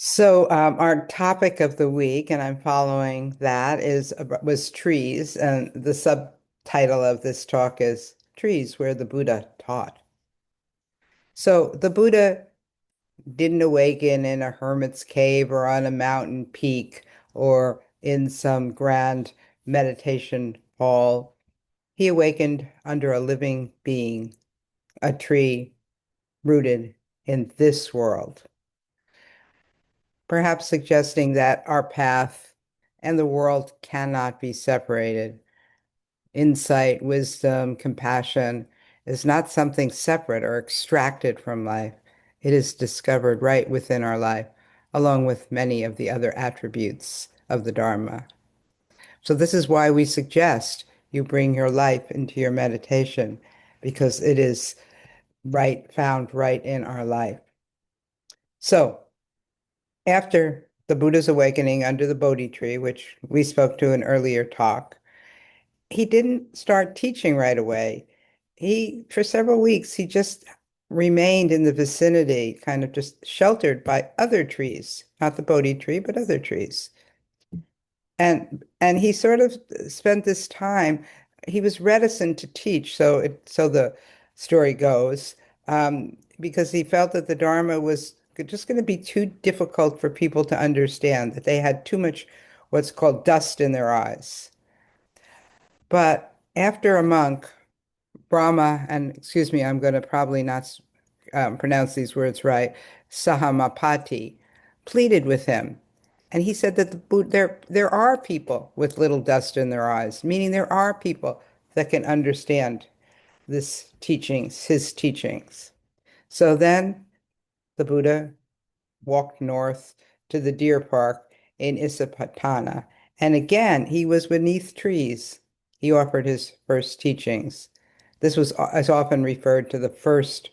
So our topic of the week, and I'm following that, was trees, and the subtitle of this talk is Trees Where the Buddha Taught. So the Buddha didn't awaken in a hermit's cave or on a mountain peak or in some grand meditation hall. He awakened under a living being, a tree rooted in this world, perhaps suggesting that our path and the world cannot be separated. Insight, wisdom, compassion is not something separate or extracted from life. It is discovered right within our life, along with many of the other attributes of the Dharma. So this is why we suggest you bring your life into your meditation, because it is found right in our life. So after the Buddha's awakening under the Bodhi tree, which we spoke to in earlier talk, he didn't start teaching right away. For several weeks, he just remained in the vicinity, kind of just sheltered by other trees, not the Bodhi tree, but other trees. And he sort of spent this time, he was reticent to teach, so the story goes, because he felt that the Dharma was just going to be too difficult for people to understand, that they had too much what's called dust in their eyes. But after a monk, Brahma, and excuse me, I'm going to probably not pronounce these words right, Sahamapati, pleaded with him. And he said that there are people with little dust in their eyes, meaning there are people that can understand his teachings. So then the Buddha walked north to the deer park in Isipatana. And again, he was beneath trees. He offered his first teachings. This is often referred to the first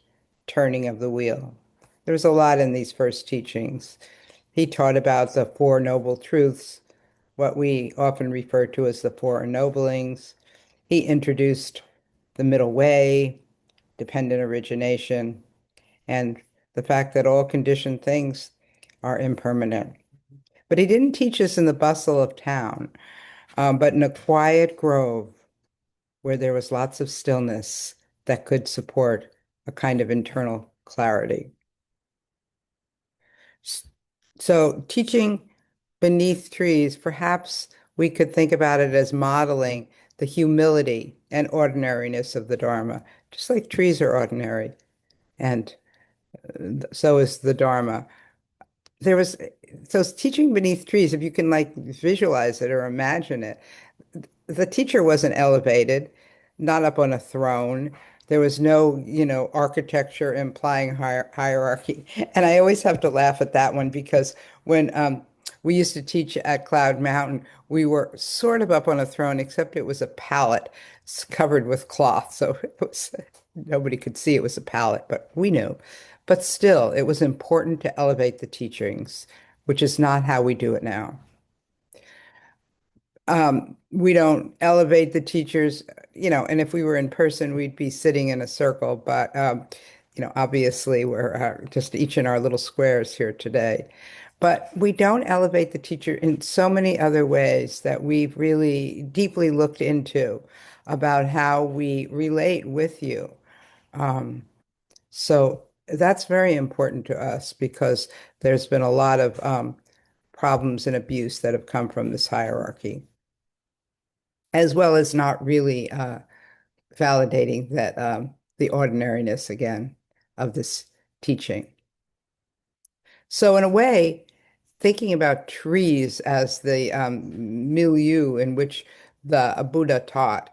turning of the wheel. There was a lot in these first teachings. He taught about the Four Noble Truths, what we often refer to as the Four Ennoblings. He introduced the middle way, dependent origination, and the fact that all conditioned things are impermanent. But he didn't teach us in the bustle of town, but in a quiet grove where there was lots of stillness that could support a kind of internal clarity. So, teaching beneath trees, perhaps we could think about it as modeling the humility and ordinariness of the Dharma, just like trees are ordinary, and so is the Dharma. There was so teaching beneath trees, if you can like visualize it or imagine it, the teacher wasn't elevated, not up on a throne. There was no, architecture implying hierarchy. And I always have to laugh at that one because when we used to teach at Cloud Mountain, we were sort of up on a throne, except it was a pallet covered with cloth. So nobody could see it was a pallet, but we knew. But still, it was important to elevate the teachings, which is not how we do it now. We don't elevate the teachers, and if we were in person, we'd be sitting in a circle. But, obviously, we're just each in our little squares here today. But we don't elevate the teacher in so many other ways that we've really deeply looked into about how we relate with you. Um, so that's very important to us because there's been a lot of problems and abuse that have come from this hierarchy, as well as not really validating that the ordinariness again of this teaching. So in a way, thinking about trees as the milieu in which the Buddha taught,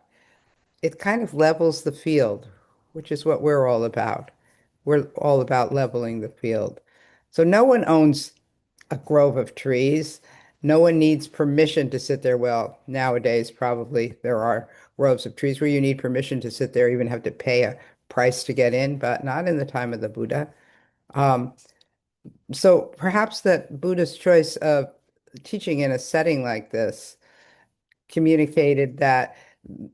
it kind of levels the field, which is what we're all about. We're all about leveling the field. So no one owns a grove of trees. No one needs permission to sit there. Well, nowadays, probably there are groves of trees where you need permission to sit there, even have to pay a price to get in, but not in the time of the Buddha. Um, so perhaps that Buddha's choice of teaching in a setting like this communicated that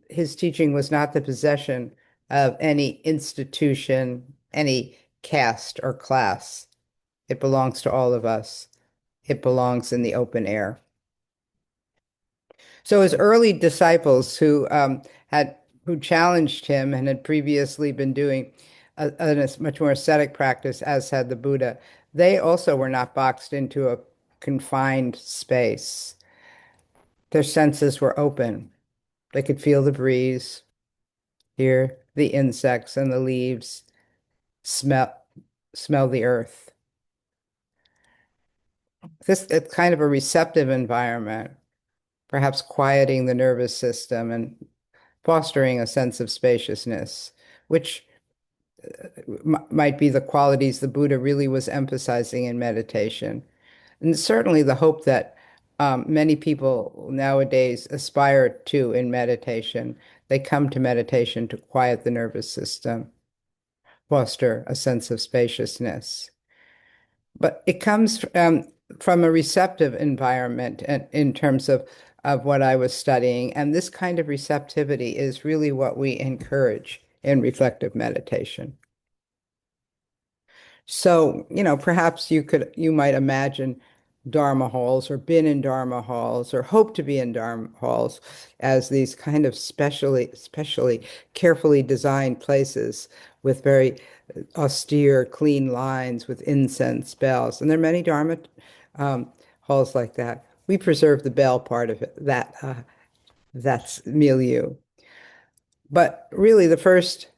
his teaching was not the possession of any institution, any caste or class. It belongs to all of us. it belongs in the open air. So his early disciples had who challenged him and had previously been doing a much more ascetic practice, as had the Buddha, they also were not boxed into a confined space. Their senses were open. They could feel the breeze, hear the insects and the leaves, smell smell the earth. This it's kind of a receptive environment, perhaps quieting the nervous system and fostering a sense of spaciousness, which might be the qualities the Buddha really was emphasizing in meditation. And certainly the hope that many people nowadays aspire to in meditation. They come to meditation to quiet the nervous system, foster a sense of spaciousness. But it comes from a receptive environment in terms of what I was studying. And this kind of receptivity is really what we encourage in reflective meditation. So, perhaps you might imagine Dharma halls or been in Dharma halls or hope to be in Dharma halls as these kind of specially carefully designed places with very austere, clean lines with incense bells. And there are many Dharma halls like that. We preserve the bell part of it, that's milieu. But really, the first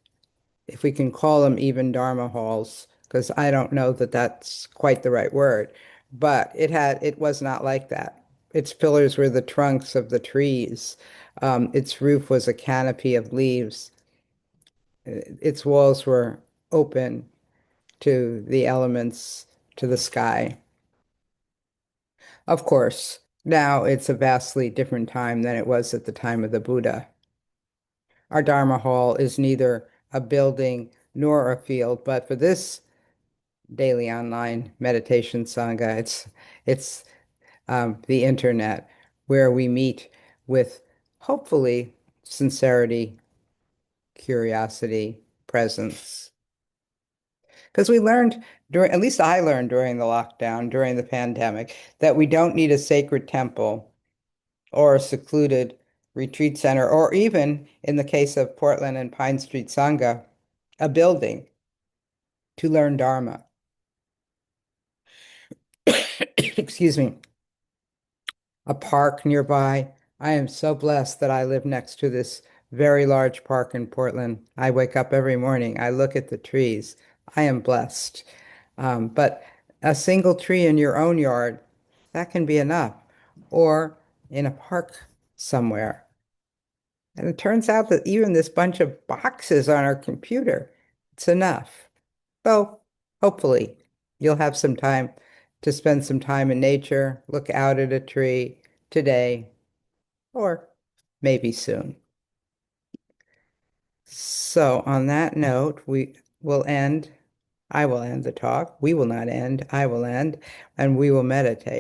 if we can call them even Dharma halls, because I don't know that that's quite the right word, but it was not like that. Its pillars were the trunks of the trees. Its roof was a canopy of leaves. Its walls were open to the elements, to the sky. Of course, now it's a vastly different time than it was at the time of the Buddha. Our Dharma hall is neither a building nor a field, but for this daily online meditation Sangha. It's the internet where we meet with hopefully sincerity, curiosity, presence. Because we learned during, at least I learned during the lockdown, during the pandemic, that we don't need a sacred temple or a secluded retreat center, or even in the case of Portland and Pine Street Sangha, a building to learn Dharma. Excuse me. A park nearby. I am so blessed that I live next to this very large park in Portland. I wake up every morning, I look at the trees. I am blessed. But a single tree in your own yard, that can be enough. Or in a park somewhere. And it turns out that even this bunch of boxes on our computer, it's enough. So hopefully you'll have some time to spend some time in nature, look out at a tree today, or maybe soon. So on that note, I will end the talk. We will not end, I will end, and we will meditate.